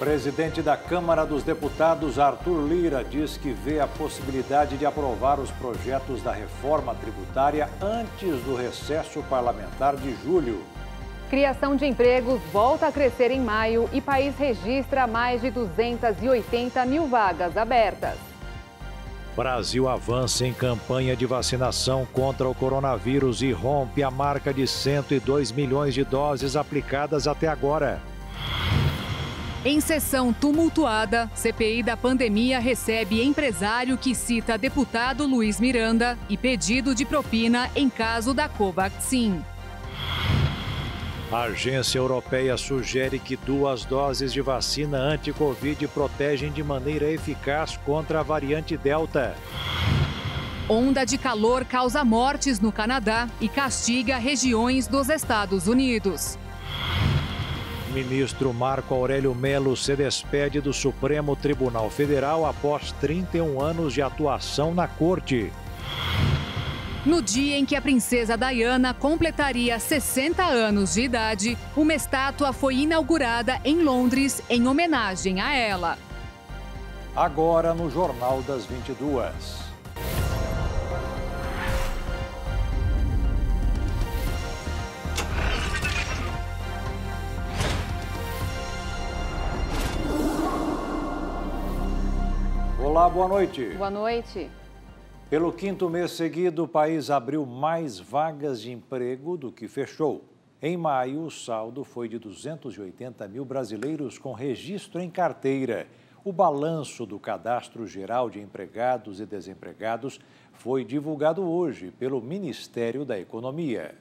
Presidente da Câmara dos Deputados, Arthur Lira, diz que vê a possibilidade de aprovar os projetos da reforma tributária antes do recesso parlamentar de julho. Criação de empregos volta a crescer em maio e país registra mais de 280 mil vagas abertas. Brasil avança em campanha de vacinação contra o coronavírus e rompe a marca de 102 milhões de doses aplicadas até agora. Em sessão tumultuada, CPI da pandemia recebe empresário que cita deputado Luiz Miranda e pedido de propina em caso da Covaxin. A agência europeia sugere que 2 doses de vacina anti-Covid protegem de maneira eficaz contra a variante Delta. Onda de calor causa mortes no Canadá e castiga regiões dos Estados Unidos. Ministro Marco Aurélio Mello se despede do Supremo Tribunal Federal após 31 anos de atuação na corte. No dia em que a princesa Diana completaria 60 anos de idade, uma estátua foi inaugurada em Londres em homenagem a ela. Agora no Jornal das 22. Olá, boa noite. Boa noite. Pelo 5º mês seguido, o país abriu mais vagas de emprego do que fechou. Em maio, o saldo foi de 280 mil brasileiros com registro em carteira. O balanço do Cadastro Geral de Empregados e Desempregados foi divulgado hoje pelo Ministério da Economia.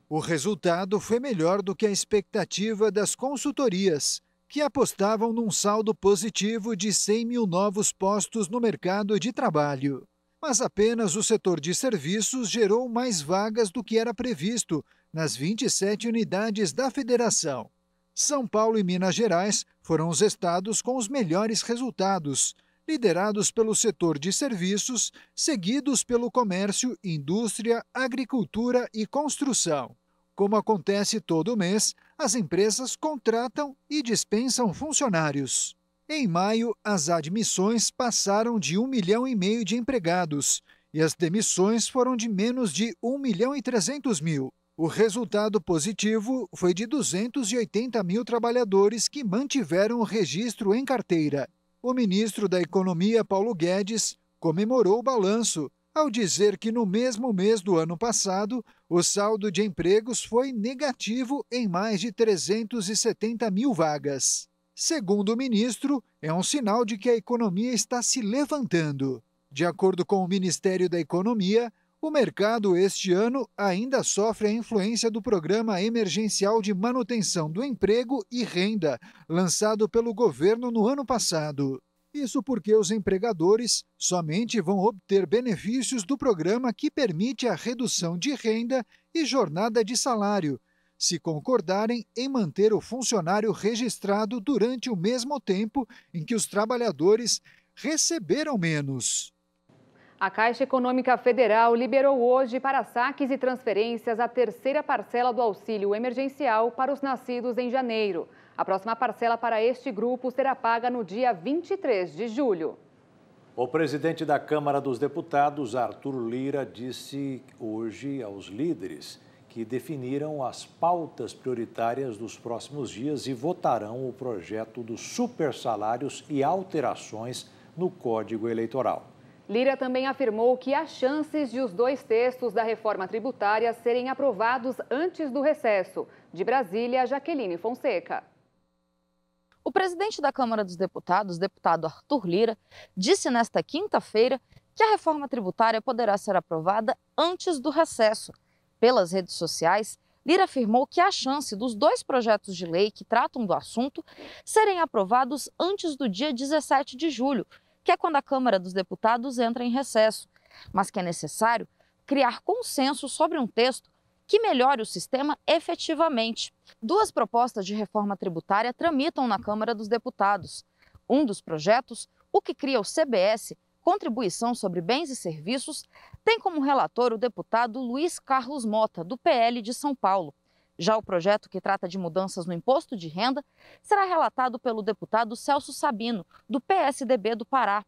O resultado foi melhor do que a expectativa das consultorias, que apostavam num saldo positivo de 100 mil novos postos no mercado de trabalho. Mas apenas o setor de serviços gerou mais vagas do que era previsto nas 27 unidades da federação. São Paulo e Minas Gerais foram os estados com os melhores resultados, liderados pelo setor de serviços, seguidos pelo comércio, indústria, agricultura e construção. Como acontece todo mês, as empresas contratam e dispensam funcionários. Em maio, as admissões passaram de 1,5 milhão de empregados e as demissões foram de menos de 1,3 milhão. O resultado positivo foi de 280 mil trabalhadores que mantiveram o registro em carteira. O ministro da Economia, Paulo Guedes, comemorou o balanço, ao dizer que no mesmo mês do ano passado, o saldo de empregos foi negativo em mais de 370 mil vagas. Segundo o ministro, é um sinal de que a economia está se levantando. De acordo com o Ministério da Economia, o mercado este ano ainda sofre a influência do Programa Emergencial de Manutenção do Emprego e Renda, lançado pelo governo no ano passado. Isso porque os empregadores somente vão obter benefícios do programa que permite a redução de renda e jornada de salário, se concordarem em manter o funcionário registrado durante o mesmo tempo em que os trabalhadores receberam menos. A Caixa Econômica Federal liberou hoje para saques e transferências a 3ª parcela do auxílio emergencial para os nascidos em janeiro. A próxima parcela para este grupo será paga no dia 23 de julho. O presidente da Câmara dos Deputados, Arthur Lira, disse hoje aos líderes que definiram as pautas prioritárias dos próximos dias e votarão o projeto dos supersalários e alterações no Código Eleitoral. Lira também afirmou que há chances de os 2 textos da reforma tributária serem aprovados antes do recesso. De Brasília, Jaqueline Fonseca. O presidente da Câmara dos Deputados, deputado Arthur Lira, disse nesta quinta-feira que a reforma tributária poderá ser aprovada antes do recesso. Pelas redes sociais, Lira afirmou que há chance dos 2 projetos de lei que tratam do assunto serem aprovados antes do dia 17 de julho, que é quando a Câmara dos Deputados entra em recesso, mas que é necessário criar consenso sobre um texto que melhore o sistema efetivamente. 2 propostas de reforma tributária tramitam na Câmara dos Deputados. Um dos projetos, o que cria o CBS, Contribuição sobre Bens e Serviços, tem como relator o deputado Luiz Carlos Mota, do PL de São Paulo. Já o projeto, que trata de mudanças no imposto de renda, será relatado pelo deputado Celso Sabino, do PSDB do Pará.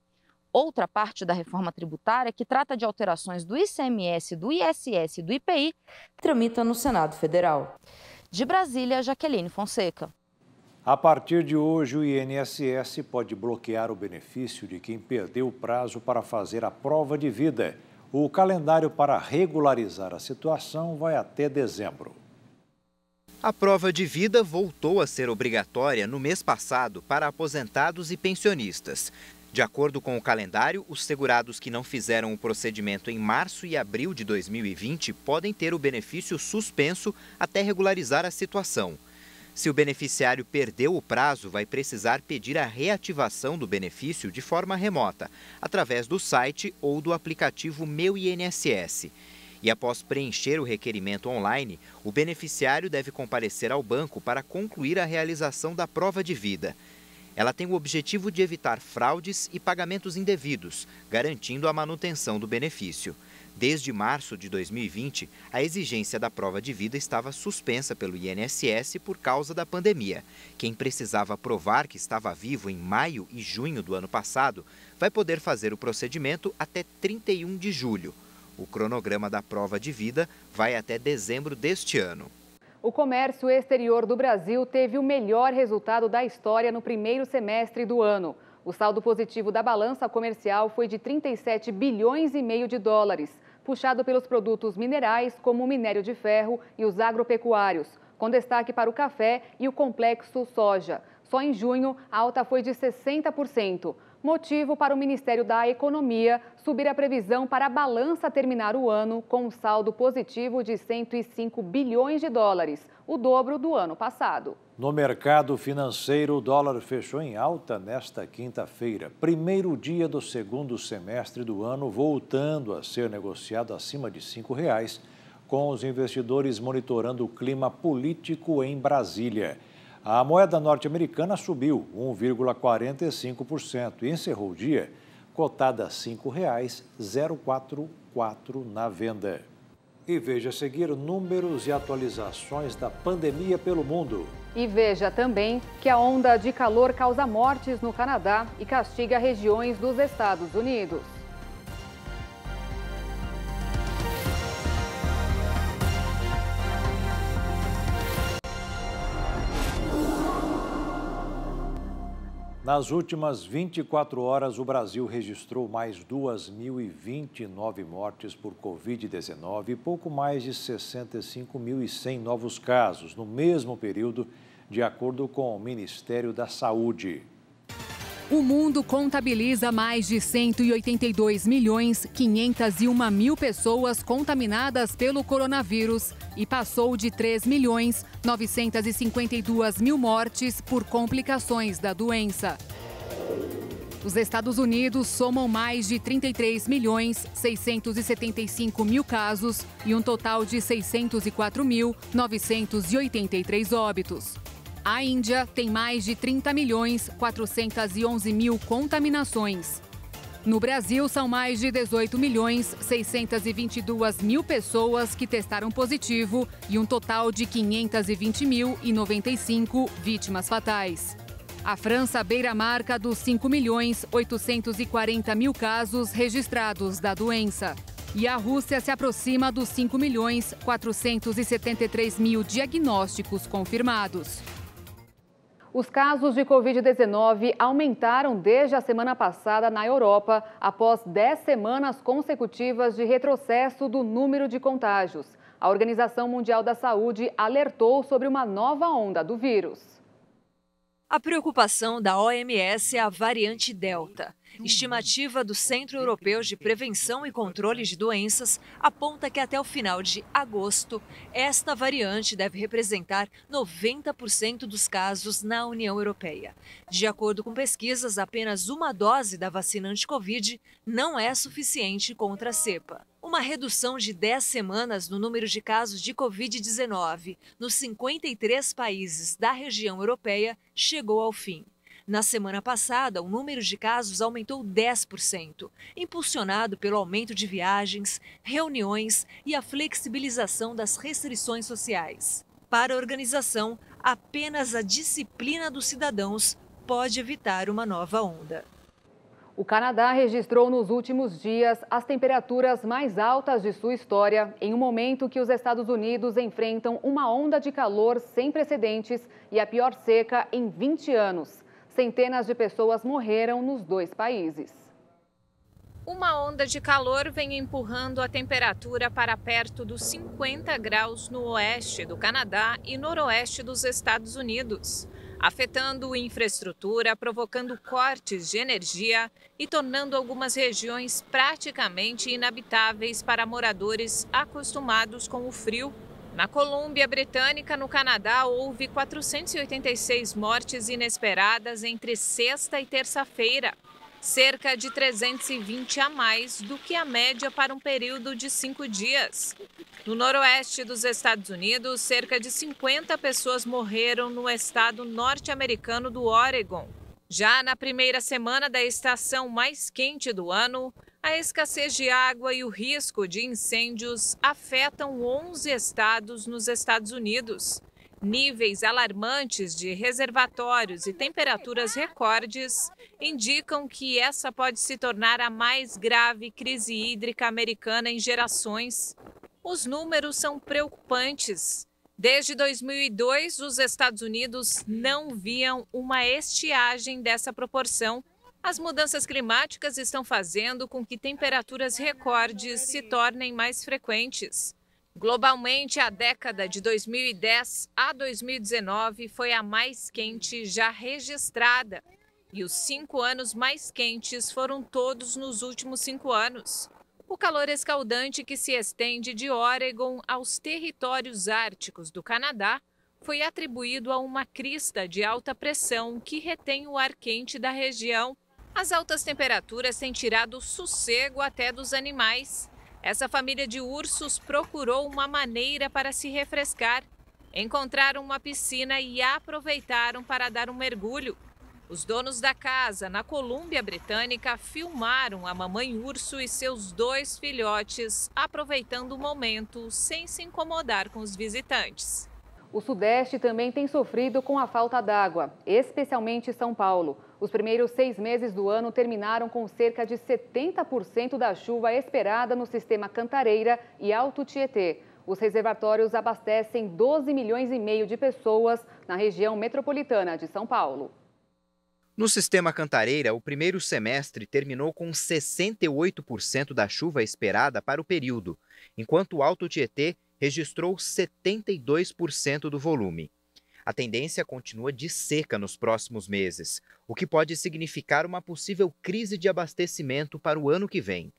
Outra parte da reforma tributária, que trata de alterações do ICMS, do ISS e do IPI, tramita no Senado Federal. De Brasília, Jaqueline Fonseca. A partir de hoje, o INSS pode bloquear o benefício de quem perdeu o prazo para fazer a prova de vida. O calendário para regularizar a situação vai até dezembro. A prova de vida voltou a ser obrigatória no mês passado para aposentados e pensionistas. De acordo com o calendário, os segurados que não fizeram o procedimento em março e abril de 2020 podem ter o benefício suspenso até regularizar a situação. Se o beneficiário perdeu o prazo, vai precisar pedir a reativação do benefício de forma remota, através do site ou do aplicativo Meu INSS. E após preencher o requerimento online, o beneficiário deve comparecer ao banco para concluir a realização da prova de vida. Ela tem o objetivo de evitar fraudes e pagamentos indevidos, garantindo a manutenção do benefício. Desde março de 2020, a exigência da prova de vida estava suspensa pelo INSS por causa da pandemia. Quem precisava provar que estava vivo em maio e junho do ano passado vai poder fazer o procedimento até 31 de julho. O cronograma da prova de vida vai até dezembro deste ano. O comércio exterior do Brasil teve o melhor resultado da história no primeiro semestre do ano. O saldo positivo da balança comercial foi de 37 bilhões e meio de dólares, puxado pelos produtos minerais, como o minério de ferro e os agropecuários, com destaque para o café e o complexo soja. Só em junho, a alta foi de 60%. Motivo para o Ministério da Economia subir a previsão para a balança terminar o ano com um saldo positivo de 105 bilhões de dólares, o dobro do ano passado. No mercado financeiro, o dólar fechou em alta nesta quinta-feira, primeiro dia do segundo semestre do ano, voltando a ser negociado acima de R$ 5,00, com os investidores monitorando o clima político em Brasília. A moeda norte-americana subiu 1,45% e encerrou o dia cotada a R$ 5,044 na venda. E veja a seguir números e atualizações da pandemia pelo mundo. E veja também que a onda de calor causa mortes no Canadá e castiga regiões dos Estados Unidos. Nas últimas 24 horas, o Brasil registrou mais 2.029 mortes por Covid-19 e pouco mais de 65.100 novos casos no mesmo período, de acordo com o Ministério da Saúde. O mundo contabiliza mais de 182.501.000 pessoas contaminadas pelo coronavírus e passou de 3.952.000 mortes por complicações da doença. Os Estados Unidos somam mais de 33.675.000 casos e um total de 604.983 óbitos. A Índia tem mais de 30.411.000 contaminações. No Brasil, são mais de 18.622.000 pessoas que testaram positivo e um total de 520.095 vítimas fatais. A França beira a marca dos 5.840.000 casos registrados da doença. E a Rússia se aproxima dos 5.473.000 diagnósticos confirmados. Os casos de Covid-19 aumentaram desde a semana passada na Europa, após 10 semanas consecutivas de retrocesso do número de contágios. A Organização Mundial da Saúde alertou sobre uma nova onda do vírus. A preocupação da OMS é a variante Delta. Estimativa do Centro Europeu de Prevenção e Controle de Doenças aponta que até o final de agosto, esta variante deve representar 90% dos casos na União Europeia. De acordo com pesquisas, apenas uma dose da vacina anti-Covid não é suficiente contra a cepa. Uma redução de 10 semanas no número de casos de Covid-19 nos 53 países da região europeia chegou ao fim. Na semana passada, o número de casos aumentou 10%, impulsionado pelo aumento de viagens, reuniões e a flexibilização das restrições sociais. Para a organização, apenas a disciplina dos cidadãos pode evitar uma nova onda. O Canadá registrou nos últimos dias as temperaturas mais altas de sua história, em um momento que os Estados Unidos enfrentam uma onda de calor sem precedentes e a pior seca em 20 anos. Centenas de pessoas morreram nos dois países. Uma onda de calor vem empurrando a temperatura para perto dos 50 graus no oeste do Canadá e noroeste dos Estados Unidos, afetando infraestrutura, provocando cortes de energia e tornando algumas regiões praticamente inabitáveis para moradores acostumados com o frio. Na Colômbia Britânica, no Canadá, houve 486 mortes inesperadas entre sexta e terça-feira, cerca de 320 a mais do que a média para um período de 5 dias. No noroeste dos Estados Unidos, cerca de 50 pessoas morreram no estado norte-americano do Oregon. Já na primeira semana da estação mais quente do ano, a escassez de água e o risco de incêndios afetam 11 estados nos Estados Unidos. Níveis alarmantes de reservatórios e temperaturas recordes indicam que essa pode se tornar a mais grave crise hídrica americana em gerações. Os números são preocupantes. Desde 2002, os Estados Unidos não viam uma estiagem dessa proporção. As mudanças climáticas estão fazendo com que temperaturas recordes se tornem mais frequentes. Globalmente, a década de 2010 a 2019 foi a mais quente já registrada. E os 5 anos mais quentes foram todos nos últimos 5 anos. O calor escaldante que se estende de Oregon aos territórios árticos do Canadá foi atribuído a uma crista de alta pressão que retém o ar quente da região. As altas temperaturas têm tirado o sossego até dos animais. Essa família de ursos procurou uma maneira para se refrescar. Encontraram uma piscina e aproveitaram para dar um mergulho. Os donos da casa, na Colômbia Britânica, filmaram a mamãe urso e seus 2 filhotes, aproveitando o momento sem se incomodar com os visitantes. O Sudeste também tem sofrido com a falta d'água, especialmente São Paulo. Os primeiros 6 meses do ano terminaram com cerca de 70% da chuva esperada no sistema Cantareira e Alto Tietê. Os reservatórios abastecem 12 milhões e meio de pessoas na região metropolitana de São Paulo. No sistema Cantareira, o primeiro semestre terminou com 68% da chuva esperada para o período, enquanto o Alto Tietê registrou 72% do volume. A tendência continua de seca nos próximos meses, o que pode significar uma possível crise de abastecimento para o ano que vem.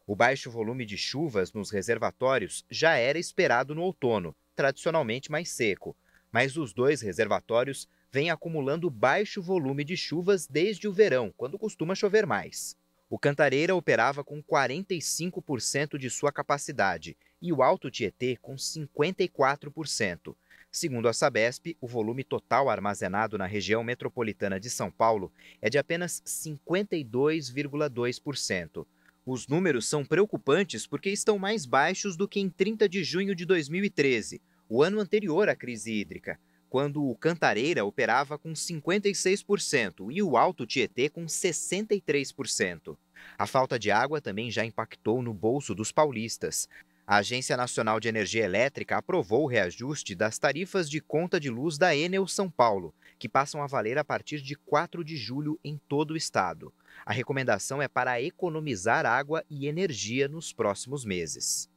O baixo volume de chuvas nos reservatórios já era esperado no outono, tradicionalmente mais seco, mas os 2 reservatórios vêm acumulando baixo volume de chuvas desde o verão, quando costuma chover mais. O Cantareira operava com 45% de sua capacidade e o Alto Tietê com 54%. Segundo a Sabesp, o volume total armazenado na região metropolitana de São Paulo é de apenas 52,2%. Os números são preocupantes porque estão mais baixos do que em 30 de junho de 2013, o ano anterior à crise hídrica, quando o Cantareira operava com 56% e o Alto Tietê com 63%. A falta de água também já impactou no bolso dos paulistas. A Agência Nacional de Energia Elétrica aprovou o reajuste das tarifas de conta de luz da Enel São Paulo, que passam a valer a partir de 4 de julho em todo o estado. A recomendação é para economizar água e energia nos próximos meses.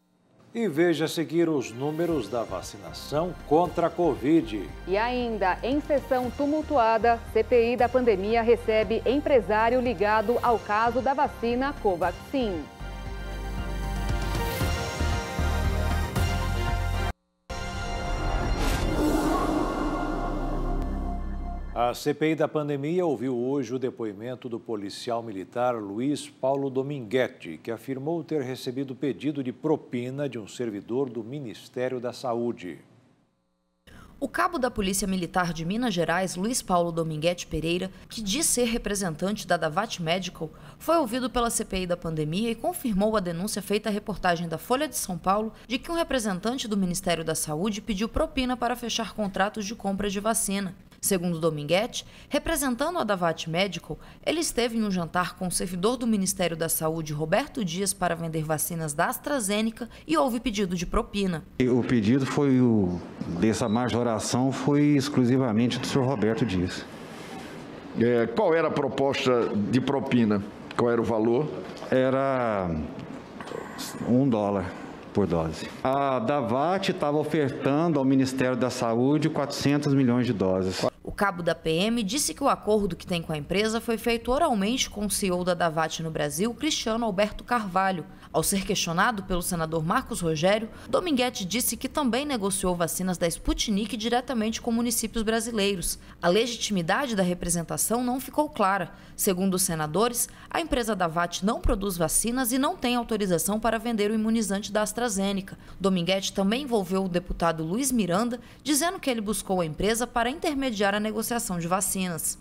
E veja a seguir os números da vacinação contra a Covid. E ainda, em sessão tumultuada, CPI da pandemia recebe empresário ligado ao caso da vacina Covaxin. A CPI da pandemia ouviu hoje o depoimento do policial militar Luiz Paulo Dominguete, que afirmou ter recebido pedido de propina de um servidor do Ministério da Saúde. O cabo da Polícia Militar de Minas Gerais, Luiz Paulo Dominguete Pereira, que diz ser representante da Davat Medical, foi ouvido pela CPI da pandemia e confirmou a denúncia feita à reportagem da Folha de São Paulo de que um representante do Ministério da Saúde pediu propina para fechar contratos de compra de vacina. Segundo Dominguete, representando a Davat Medical, ele esteve em um jantar com o servidor do Ministério da Saúde, Roberto Dias, para vender vacinas da AstraZeneca e houve pedido de propina. O pedido dessa majoração foi exclusivamente do senhor Roberto Dias. Qual era a proposta de propina? Qual era o valor? Era $1 por dose. A Davat estava ofertando ao Ministério da Saúde 400 milhões de doses. O cabo da PM disse que o acordo que tem com a empresa foi feito oralmente com o CEO da Davat no Brasil, Cristiano Alberto Carvalho. Ao ser questionado pelo senador Marcos Rogério, Dominguete disse que também negociou vacinas da Sputnik diretamente com municípios brasileiros. A legitimidade da representação não ficou clara. Segundo os senadores, a empresa Davat não produz vacinas e não tem autorização para vender o imunizante da AstraZeneca. Dominguete também envolveu o deputado Luiz Miranda, dizendo que ele buscou a empresa para intermediar a negociação de vacinas.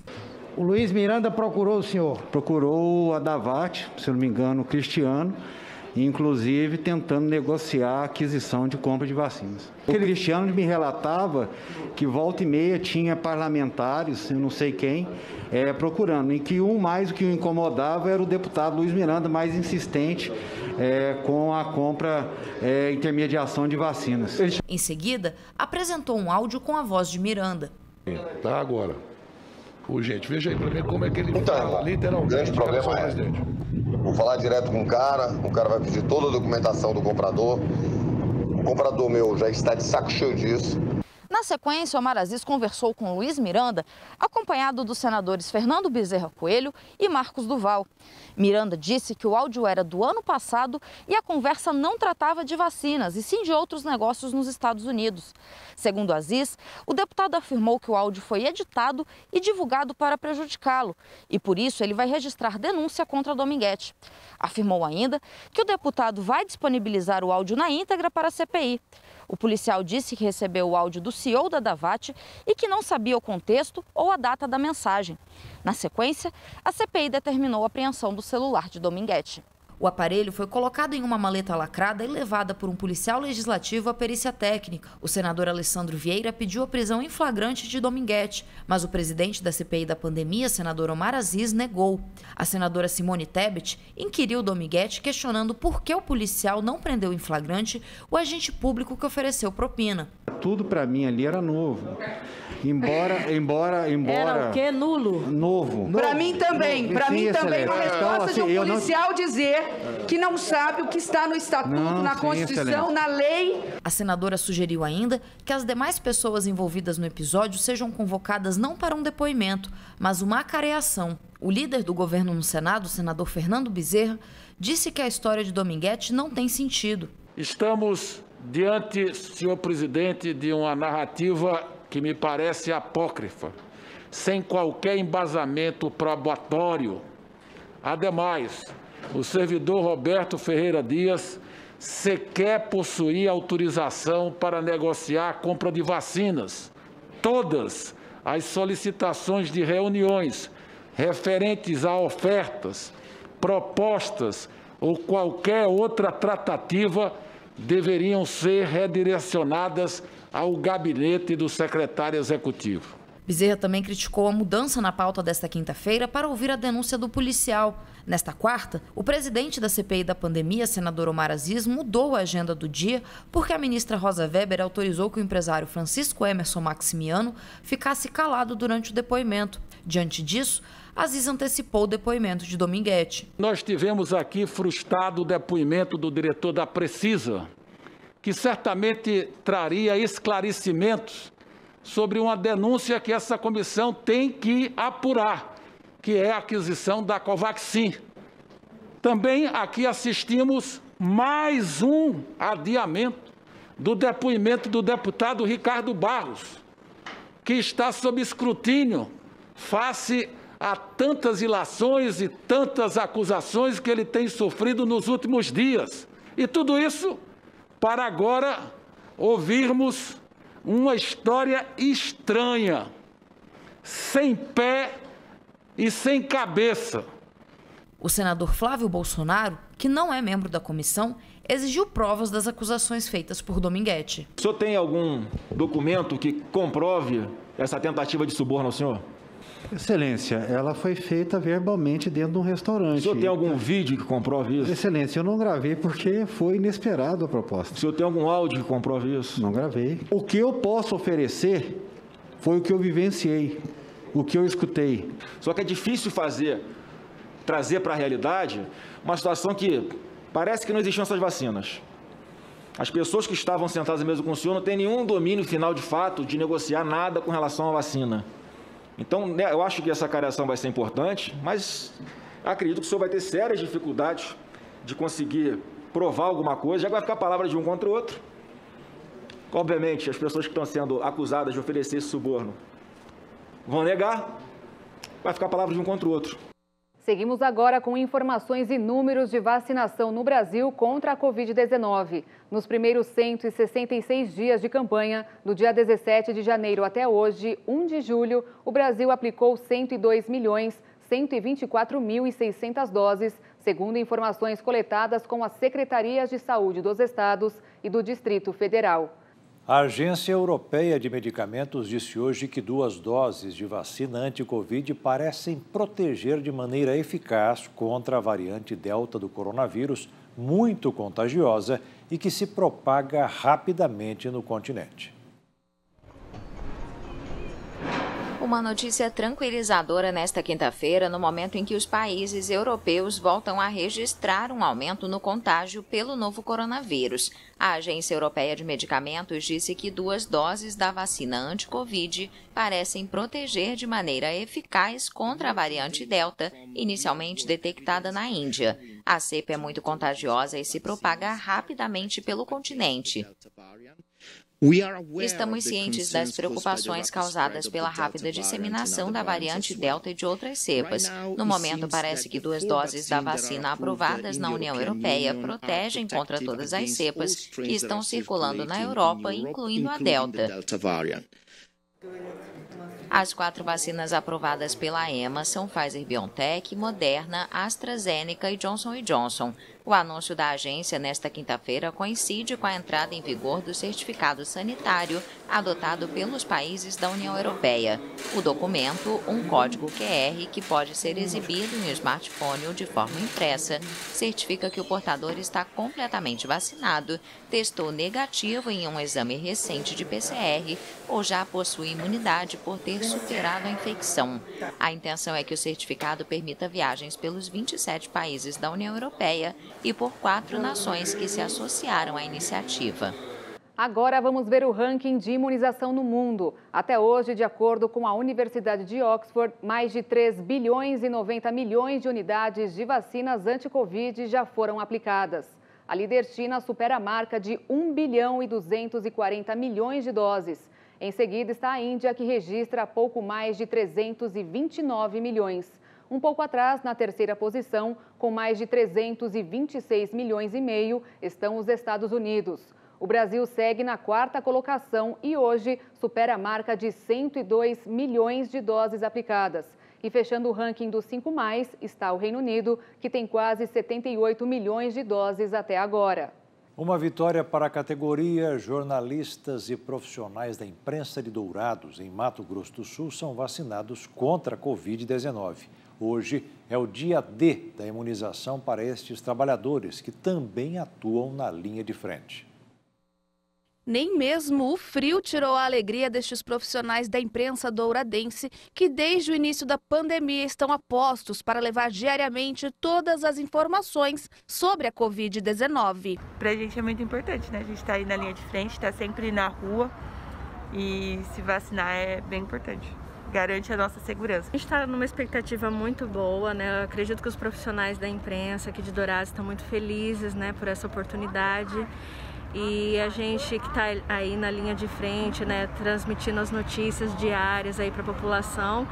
O Luiz Miranda procurou o senhor? Procurou a Davat, se não me engano, o Cristiano, inclusive tentando negociar a aquisição de compra de vacinas. O Cristiano me relatava que volta e meia tinha parlamentares, eu não sei quem, procurando, e que mais o que o incomodava era o deputado Luiz Miranda, mais insistente com a compra e intermediação de vacinas. Em seguida, apresentou um áudio com a voz de Miranda. Tá agora. Gente, veja aí para mim como é que ele fala, literalmente. O grande problema vou falar direto com o cara vai pedir toda a documentação do comprador. O comprador meu já está de saco cheio disso. Na sequência, Omar Aziz conversou com Luiz Miranda, acompanhado dos senadores Fernando Bezerra Coelho e Marcos Duval. Miranda disse que o áudio era do ano passado e a conversa não tratava de vacinas, e sim de outros negócios nos Estados Unidos. Segundo Aziz, o deputado afirmou que o áudio foi editado e divulgado para prejudicá-lo, e por isso ele vai registrar denúncia contra Dominguete. Afirmou ainda que o deputado vai disponibilizar o áudio na íntegra para a CPI. O policial disse que recebeu o áudio do CEO da Davat e que não sabia o contexto ou a data da mensagem. Na sequência, a CPI determinou a apreensão do celular de Dominguete. O aparelho foi colocado em uma maleta lacrada e levada por um policial legislativo à perícia técnica. O senador Alessandro Vieira pediu a prisão em flagrante de Dominguete, mas o presidente da CPI da pandemia, senador Omar Aziz, negou. A senadora Simone Tebet inquiriu Dominguete, questionando por que o policial não prendeu em flagrante o agente público que ofereceu propina. Tudo para mim ali era novo. Embora... Era o quê? Nulo? Novo. Para mim também. Para mim também uma resposta de um policial dizer que não sabe o que está no Estatuto, na Constituição, na lei. A senadora sugeriu ainda que as demais pessoas envolvidas no episódio sejam convocadas não para um depoimento, mas uma acareação. O líder do governo no Senado, o senador Fernando Bezerra, disse que a história de Dominguete não tem sentido. Estamos diante, senhor presidente, de uma narrativa que me parece apócrifa, sem qualquer embasamento probatório. Ademais, o servidor Roberto Ferreira Dias sequer possuía autorização para negociar a compra de vacinas. Todas as solicitações de reuniões referentes a ofertas, propostas ou qualquer outra tratativa deveriam ser redirecionadas ao gabinete do secretário executivo. Bezerra também criticou a mudança na pauta desta quinta-feira para ouvir a denúncia do policial. Nesta quarta, o presidente da CPI da pandemia, senador Omar Aziz, mudou a agenda do dia porque a ministra Rosa Weber autorizou que o empresário Francisco Emerson Maximiano ficasse calado durante o depoimento. Diante disso, Aziz antecipou o depoimento de Dominguete. Nós tivemos aqui frustrado o depoimento do diretor da Precisa, que certamente traria esclarecimentos sobre uma denúncia que essa comissão tem que apurar, que é a aquisição da Covaxin. Também aqui assistimos mais um adiamento do depoimento do deputado Ricardo Barros, que está sob escrutínio face a tantas ilações e tantas acusações que ele tem sofrido nos últimos dias. E tudo isso para agora ouvirmos uma história estranha, sem pé e sem cabeça. O senador Flávio Bolsonaro, que não é membro da comissão, exigiu provas das acusações feitas por Dominguete. O senhor tem algum documento que comprove essa tentativa de suborno ao senhor? Excelência, ela foi feita verbalmente dentro de um restaurante. O senhor tem algum vídeo que comprove isso? Excelência, eu não gravei porque foi inesperado a proposta. O senhor tem algum áudio que comprove isso? Não gravei. O que eu posso oferecer foi o que eu vivenciei, o que eu escutei. Só que é difícil trazer para a realidade uma situação que parece que não existiam essas vacinas. As pessoas que estavam sentadas mesmo com o senhor não têm nenhum domínio final de fato de negociar nada com relação à vacina. Então, eu acho que essa careação vai ser importante, mas acredito que o senhor vai ter sérias dificuldades de conseguir provar alguma coisa, já que vai ficar a palavra de um contra o outro. Obviamente, as pessoas que estão sendo acusadas de oferecer esse suborno vão negar, vai ficar a palavra de um contra o outro. Seguimos agora com informações e números de vacinação no Brasil contra a Covid-19. Nos primeiros 166 dias de campanha, do dia 17 de janeiro até hoje, 1 de julho, o Brasil aplicou 102.124.600 doses, segundo informações coletadas com as Secretarias de Saúde dos Estados e do Distrito Federal. A Agência Europeia de Medicamentos disse hoje que 2 doses de vacina anti-Covid parecem proteger de maneira eficaz contra a variante Delta do coronavírus, muito contagiosa e que se propaga rapidamente no continente. Uma notícia tranquilizadora nesta quinta-feira, no momento em que os países europeus voltam a registrar um aumento no contágio pelo novo coronavírus. A Agência Europeia de Medicamentos disse que 2 doses da vacina anti-Covid parecem proteger de maneira eficaz contra a variante Delta, inicialmente detectada na Índia. A cepa é muito contagiosa e se propaga rapidamente pelo continente. Estamos cientes das preocupações causadas pela rápida disseminação da variante Delta e de outras cepas. No momento, parece que 2 doses da vacina aprovadas na União Europeia protegem contra todas as cepas que estão circulando na Europa, incluindo a Delta. As 4 vacinas aprovadas pela EMA são Pfizer-BioNTech, Moderna, AstraZeneca e Johnson & Johnson. O anúncio da agência nesta quinta-feira coincide com a entrada em vigor do certificado sanitário adotado pelos países da União Europeia. O documento, um código QR que pode ser exibido em um smartphone ou de forma impressa, certifica que o portador está completamente vacinado, testou negativo em um exame recente de PCR ou já possui imunidade por ter superado a infecção. A intenção é que o certificado permita viagens pelos 27 países da União Europeia e por 4 nações que se associaram à iniciativa. Agora vamos ver o ranking de imunização no mundo. Até hoje, de acordo com a Universidade de Oxford, mais de 3 bilhões e 90 milhões de unidades de vacinas anti-Covid já foram aplicadas. A líder China supera a marca de 1 bilhão e 240 milhões de doses. Em seguida está a Índia, que registra pouco mais de 329 milhões. Um pouco atrás, na terceira posição, com mais de 326 milhões e meio, estão os Estados Unidos. O Brasil segue na 4ª colocação e hoje supera a marca de 102 milhões de doses aplicadas. E fechando o ranking dos 5+, está o Reino Unido, que tem quase 78 milhões de doses até agora. Uma vitória para a categoria jornalistas e profissionais da imprensa de Dourados, em Mato Grosso do Sul, são vacinados contra a Covid-19. Hoje é o dia D da imunização para estes trabalhadores, que também atuam na linha de frente. Nem mesmo o frio tirou a alegria destes profissionais da imprensa douradense, que desde o início da pandemia estão a postos para levar diariamente todas as informações sobre a Covid-19. Para a gente é muito importante, né? A gente está aí na linha de frente, está sempre na rua e se vacinar é bem importante. Garante a nossa segurança. A gente está numa expectativa muito boa, né? Eu acredito que os profissionais da imprensa aqui de Dourados estão muito felizes, né, por essa oportunidade. E a gente que está aí na linha de frente, né, transmitindo as notícias diárias aí para a população,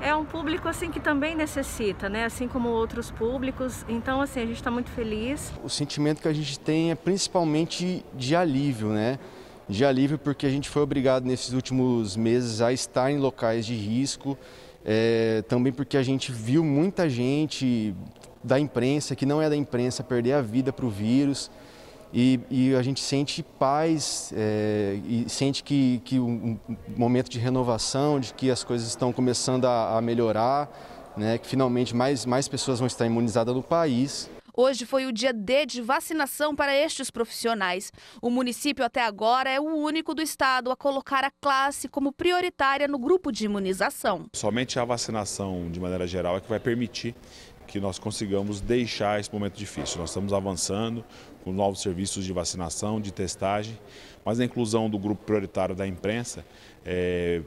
é um público assim que também necessita, né, assim como outros públicos. Então, assim, a gente está muito feliz. O sentimento que a gente tem é principalmente de alívio, né? de alívio, porque a gente foi obrigado nesses últimos meses a estar em locais de risco, também porque a gente viu muita gente da imprensa, que não é da imprensa, perder a vida para o vírus, e a gente sente paz e sente que um momento de renovação, de que as coisas estão começando a melhorar, né, que finalmente mais pessoas vão estar imunizadas no país. Hoje foi o dia D de vacinação para estes profissionais. O município até agora é o único do estado a colocar a classe como prioritária no grupo de imunização. Somente a vacinação, de maneira geral, é que vai permitir que nós consigamos deixar esse momento difícil. Nós estamos avançando com novos serviços de vacinação, de testagem, mas a inclusão do grupo prioritário da imprensa é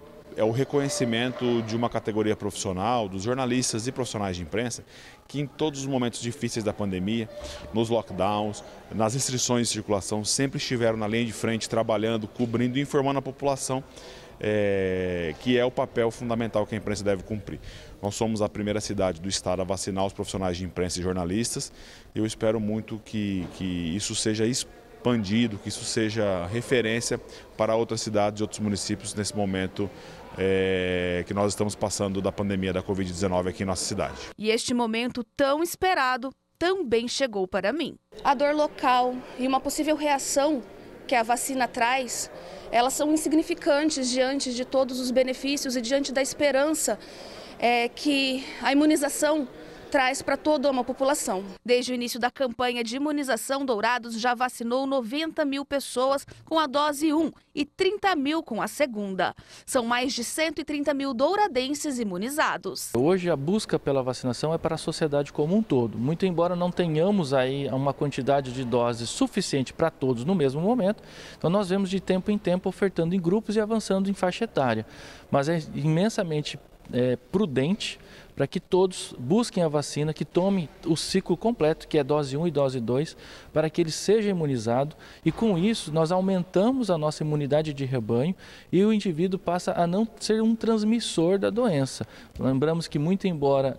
o reconhecimento de uma categoria profissional, dos jornalistas e profissionais de imprensa, que em todos os momentos difíceis da pandemia, nos lockdowns, nas restrições de circulação, sempre estiveram na linha de frente, trabalhando, cobrindo e informando a população, que é o papel fundamental que a imprensa deve cumprir. Nós somos a primeira cidade do estado a vacinar os profissionais de imprensa e jornalistas. Eu espero muito que isso seja expandido, que isso seja referência para outras cidades e outros municípios nesse momento que nós estamos passando da pandemia da Covid-19 aqui em nossa cidade. E este momento tão esperado também chegou para mim. A dor local e uma possível reação que a vacina traz, elas são insignificantes diante de todos os benefícios e diante da esperança que a imunização traz para toda uma população. Desde o início da campanha de imunização, Dourados já vacinou 90 mil pessoas com a dose 1 e 30 mil com a segunda. São mais de 130 mil douradenses imunizados. Hoje a busca pela vacinação é para a sociedade como um todo. Muito embora não tenhamos aí uma quantidade de doses suficiente para todos no mesmo momento, então nós vemos de tempo em tempo ofertando em grupos e avançando em faixa etária. Mas é imensamente prudente para que todos busquem a vacina, que tomem o ciclo completo, que é dose 1 e dose 2, para que ele seja imunizado, e com isso nós aumentamos a nossa imunidade de rebanho e o indivíduo passa a não ser um transmissor da doença. Lembramos que muito embora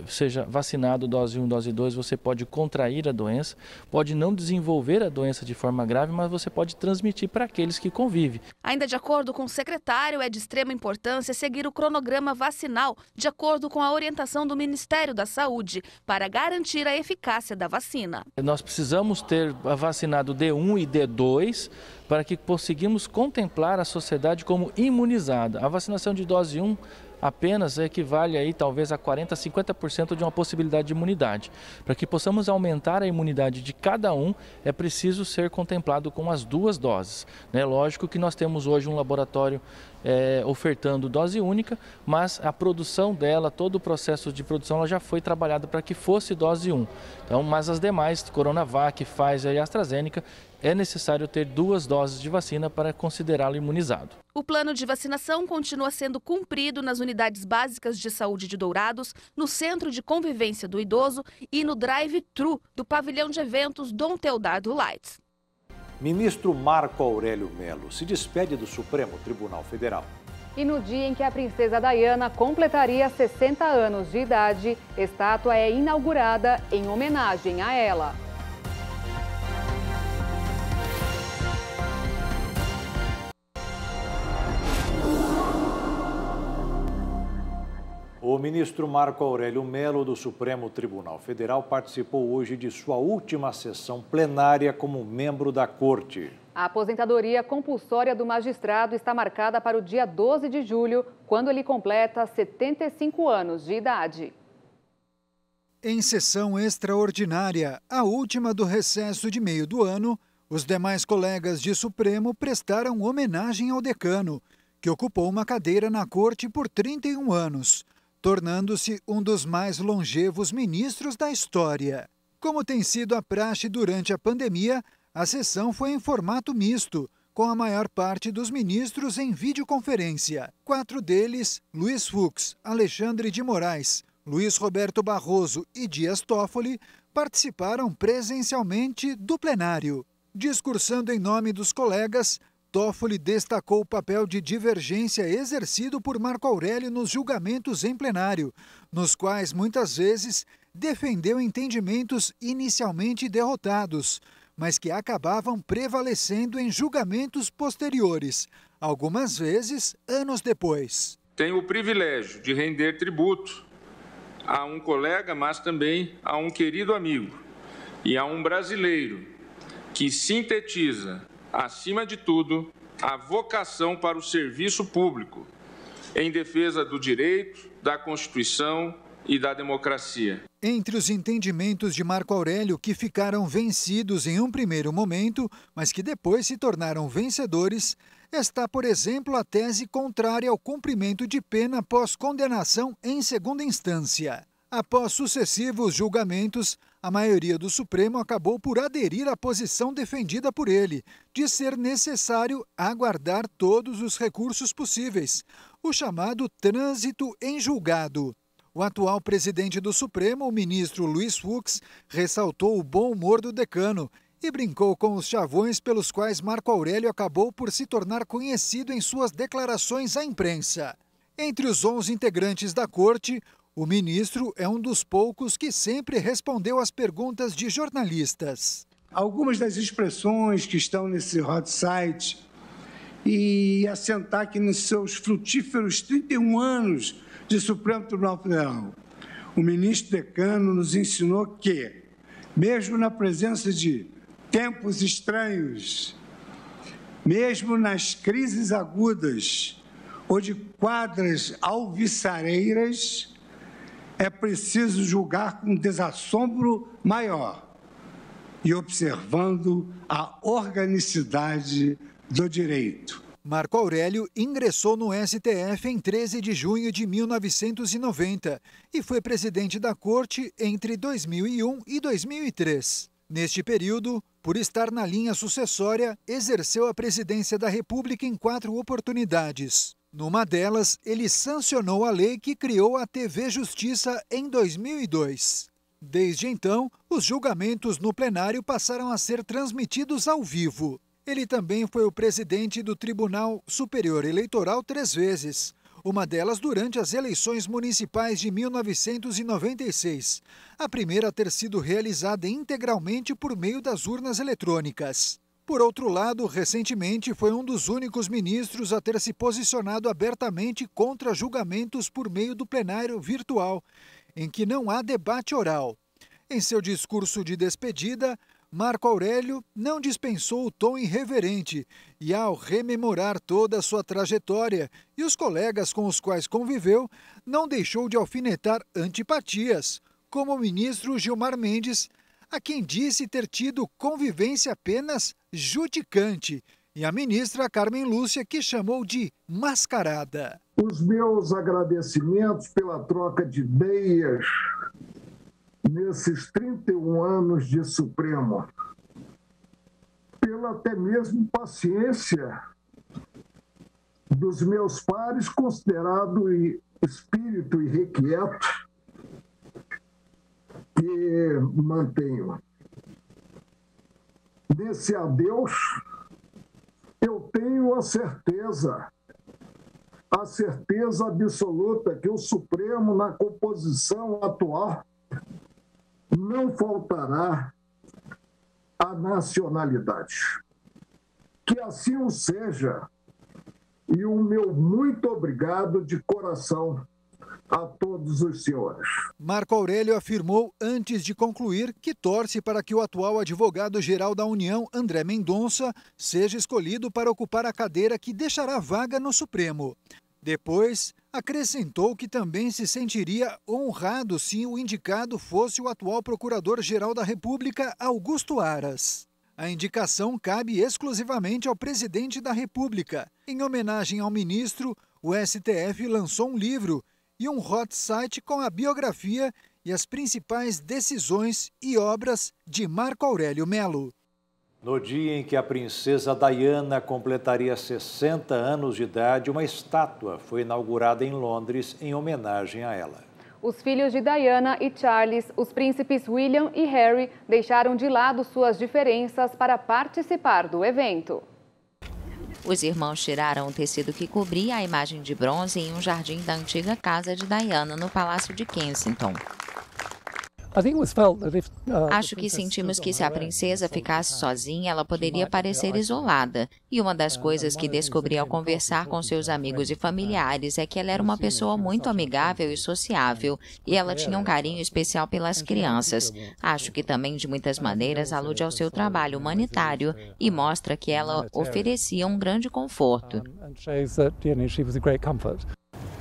seja vacinado dose 1 e dose 2, você pode contrair a doença, pode não desenvolver a doença de forma grave, mas você pode transmitir para aqueles que convivem. Ainda de acordo com o secretário, é de extrema importância seguir o cronograma vacinal, de acordo com a orientação do Ministério da Saúde, para garantir a eficácia da vacina. Nós precisamos ter vacinado D1 e D2 para que conseguimos contemplar a sociedade como imunizada. A vacinação de dose 1 apenas equivale aí talvez a 40% a 50% de uma possibilidade de imunidade. Para que possamos aumentar a imunidade de cada um, é preciso ser contemplado com as duas doses. Lógico que nós temos hoje um laboratório ofertando dose única, mas a produção dela, todo o processo de produção, ela já foi trabalhada para que fosse dose 1. Então, mas as demais, Coronavac, Pfizer e AstraZeneca, é necessário ter duas doses de vacina para considerá-lo imunizado. O plano de vacinação continua sendo cumprido nas unidades básicas de saúde de Dourados, no Centro de Convivência do Idoso e no drive-thru do pavilhão de eventos Dom Teodardo Lights. Ministro Marco Aurélio Mello se despede do Supremo Tribunal Federal. E no dia em que a princesa Diana completaria 60 anos de idade, estátua é inaugurada em homenagem a ela. O ministro Marco Aurélio Mello, do Supremo Tribunal Federal, participou hoje de sua última sessão plenária como membro da Corte. A aposentadoria compulsória do magistrado está marcada para o dia 12 de julho, quando ele completa 75 anos de idade. Em sessão extraordinária, a última do recesso de meio do ano, os demais colegas de Supremo prestaram homenagem ao decano, que ocupou uma cadeira na Corte por 31 anos. Tornando-se um dos mais longevos ministros da história. Como tem sido a praxe durante a pandemia, a sessão foi em formato misto, com a maior parte dos ministros em videoconferência. 4 deles, Luiz Fux, Alexandre de Moraes, Luiz Roberto Barroso e Dias Toffoli, participaram presencialmente do plenário. Discursando em nome dos colegas, Toffoli destacou o papel de divergência exercido por Marco Aurélio nos julgamentos em plenário, nos quais muitas vezes defendeu entendimentos inicialmente derrotados, mas que acabavam prevalecendo em julgamentos posteriores, algumas vezes anos depois. Tenho o privilégio de render tributo a um colega, mas também a um querido amigo e a um brasileiro que sintetiza, acima de tudo, a vocação para o serviço público em defesa do direito, da Constituição e da democracia. Entre os entendimentos de Marco Aurélio que ficaram vencidos em um primeiro momento, mas que depois se tornaram vencedores, está, por exemplo, a tese contrária ao cumprimento de pena após condenação em segunda instância. Após sucessivos julgamentos, a maioria do Supremo acabou por aderir à posição defendida por ele, de ser necessário aguardar todos os recursos possíveis, o chamado trânsito em julgado. O atual presidente do Supremo, o ministro Luiz Fux, ressaltou o bom humor do decano e brincou com os chavões pelos quais Marco Aurélio acabou por se tornar conhecido em suas declarações à imprensa. Entre os 11 integrantes da corte, o ministro é um dos poucos que sempre respondeu às perguntas de jornalistas. Algumas das expressões que estão nesse hot site e assentar que nos seus frutíferos 31 anos de Supremo Tribunal Federal, o ministro decano nos ensinou que, mesmo na presença de tempos estranhos, mesmo nas crises agudas ou de quadras alviçareiras, é preciso julgar com desassombro maior e observando a organicidade do direito. Marco Aurélio ingressou no STF em 13 de junho de 1990 e foi presidente da Corte entre 2001 e 2003. Neste período, por estar na linha sucessória, exerceu a presidência da República em 4 oportunidades. Numa delas, ele sancionou a lei que criou a TV Justiça em 2002. Desde então, os julgamentos no plenário passaram a ser transmitidos ao vivo. Ele também foi o presidente do Tribunal Superior Eleitoral 3 vezes, uma delas durante as eleições municipais de 1996, a primeira a ter sido realizada integralmente por meio das urnas eletrônicas. Por outro lado, recentemente foi um dos únicos ministros a ter se posicionado abertamente contra julgamentos por meio do plenário virtual, em que não há debate oral. Em seu discurso de despedida, Marco Aurélio não dispensou o tom irreverente e, ao rememorar toda a sua trajetória e os colegas com os quais conviveu, não deixou de alfinetar antipatias, como o ministro Gilmar Mendes, a quem disse ter tido convivência apenas judicante, e a ministra Carmen Lúcia, que chamou de mascarada. Os meus agradecimentos pela troca de ideias nesses 31 anos de Supremo, pela até mesmo paciência dos meus pares, considerado espírito irrequieto, que mantenho. Nesse adeus, eu tenho a certeza absoluta que o Supremo, na composição atual, não faltará a nacionalidade. Que assim o seja, e o meu muito obrigado de coração a todos os senhores. Marco Aurélio afirmou, antes de concluir, que torce para que o atual advogado-geral da União, André Mendonça, seja escolhido para ocupar a cadeira que deixará vaga no Supremo. Depois, acrescentou que também se sentiria honrado se o indicado fosse o atual Procurador-Geral da República, Augusto Aras. A indicação cabe exclusivamente ao presidente da República. Em homenagem ao ministro, o STF lançou um livro e um hot site com a biografia e as principais decisões e obras de Marco Aurélio Melo. No dia em que a princesa Diana completaria 60 anos de idade, uma estátua foi inaugurada em Londres em homenagem a ela. Os filhos de Diana e Charles, os príncipes William e Harry, deixaram de lado suas diferenças para participar do evento. Os irmãos tiraram o tecido que cobria a imagem de bronze em um jardim da antiga casa de Diana, no Palácio de Kensington. Acho que sentimos que se a princesa ficasse sozinha, ela poderia parecer isolada. E uma das coisas que descobri ao conversar com seus amigos e familiares é que ela era uma pessoa muito amigável e sociável, e ela tinha um carinho especial pelas crianças. Acho que também, de muitas maneiras, alude ao seu trabalho humanitário e mostra que ela oferecia um grande conforto.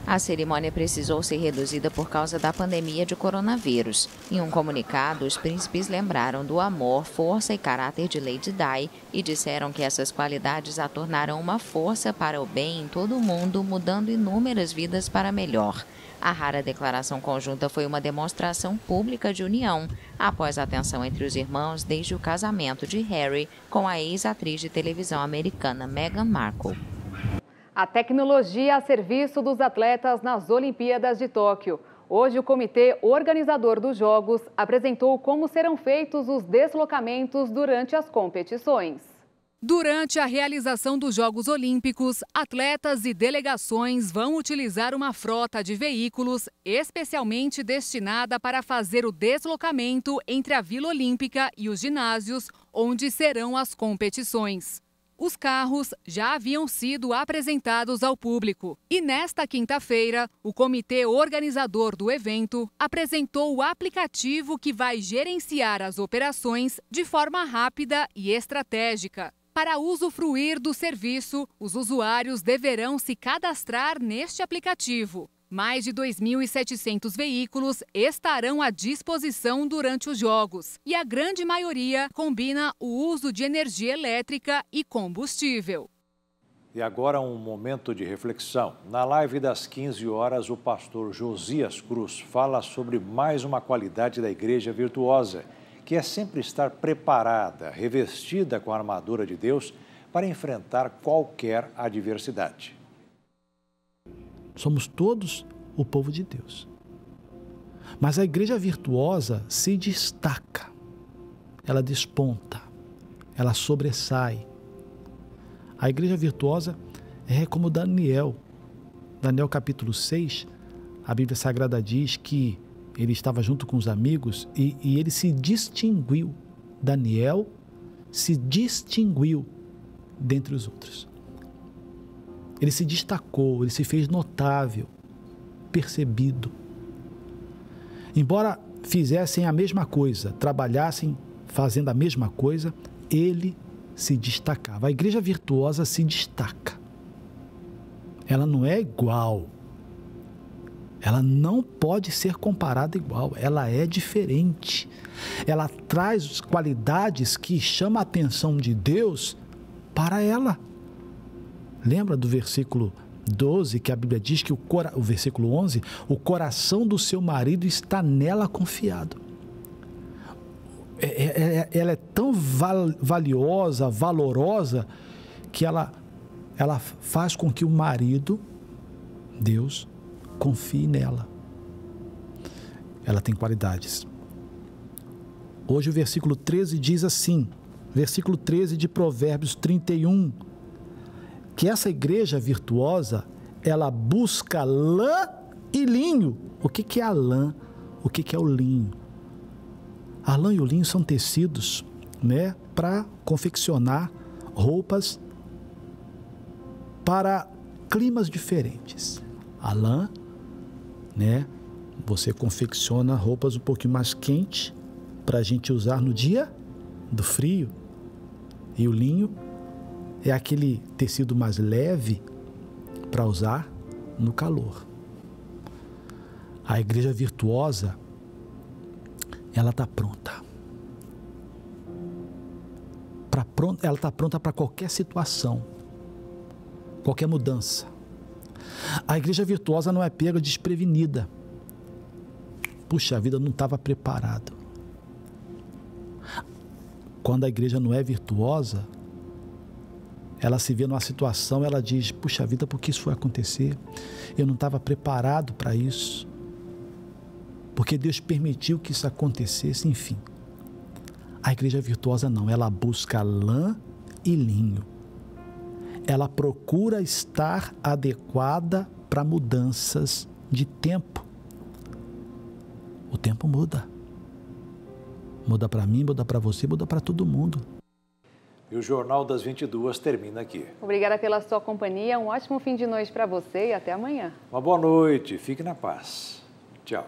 A cerimônia precisou ser reduzida por causa da pandemia de coronavírus. Em um comunicado, os príncipes lembraram do amor, força e caráter de Lady Di e disseram que essas qualidades a tornaram uma força para o bem em todo o mundo, mudando inúmeras vidas para melhor. A rara declaração conjunta foi uma demonstração pública de união, após a tensão entre os irmãos desde o casamento de Harry com a ex-atriz de televisão americana Meghan Markle. A tecnologia a serviço dos atletas nas Olimpíadas de Tóquio. Hoje, o comitê organizador dos Jogos apresentou como serão feitos os deslocamentos durante as competições. Durante a realização dos Jogos Olímpicos, atletas e delegações vão utilizar uma frota de veículos especialmente destinada para fazer o deslocamento entre a Vila Olímpica e os ginásios, onde serão as competições. Os carros já haviam sido apresentados ao público e nesta quinta-feira, o comitê organizador do evento apresentou o aplicativo que vai gerenciar as operações de forma rápida e estratégica. Para usufruir do serviço, os usuários deverão se cadastrar neste aplicativo. Mais de 2.700 veículos estarão à disposição durante os Jogos e a grande maioria combina o uso de energia elétrica e combustível. E agora um momento de reflexão. Na live das 15 horas, o pastor Josias Cruz fala sobre mais uma qualidade da igreja virtuosa, que é sempre estar preparada, revestida com a armadura de Deus para enfrentar qualquer adversidade. Somos todos o povo de Deus. Mas a igreja virtuosa se destaca, ela desponta, ela sobressai. A igreja virtuosa é como Daniel. Daniel capítulo 6, a Bíblia Sagrada diz que ele estava junto com os amigos e ele se distinguiu. Daniel se distinguiu dentre os outros. Ele se destacou, ele se fez notável, percebido. Embora fizessem a mesma coisa, trabalhassem fazendo a mesma coisa, ele se destacava. A igreja virtuosa se destaca. Ela não é igual. Ela não pode ser comparada igual. Ela é diferente. Ela traz qualidades que chamam a atenção de Deus para ela. Lembra do versículo 12, que a Bíblia diz que o versículo 11, o coração do seu marido está nela confiado. Ela é tão valiosa, valorosa, que ela faz com que o marido, Deus, confie nela. Ela tem qualidades. Hoje o versículo 13 diz assim, versículo 13 de Provérbios 31, que essa igreja virtuosa, ela busca lã e linho. O que é a lã? O que é o linho? A lã e o linho são tecidos, né, para confeccionar roupas para climas diferentes. A lã, né, você confecciona roupas um pouquinho mais quentes para a gente usar no dia do frio. E o linho é aquele tecido mais leve para usar no calor. A igreja virtuosa, ela está pronta. Ela está pronta para qualquer situação, qualquer mudança. A igreja virtuosa não é pega desprevenida. Puxa, a vida não estava preparado. Quando a igreja não é virtuosa, ela se vê numa situação, ela diz, puxa vida, por que isso foi acontecer? Eu não estava preparado para isso. Porque Deus permitiu que isso acontecesse, enfim. A igreja virtuosa não, ela busca lã e linho. Ela procura estar adequada para mudanças de tempo. O tempo muda. Muda para mim, muda para você, muda para todo mundo. E o Jornal das 22 termina aqui. Obrigada pela sua companhia, um ótimo fim de noite para você e até amanhã. Uma boa noite, fique na paz. Tchau.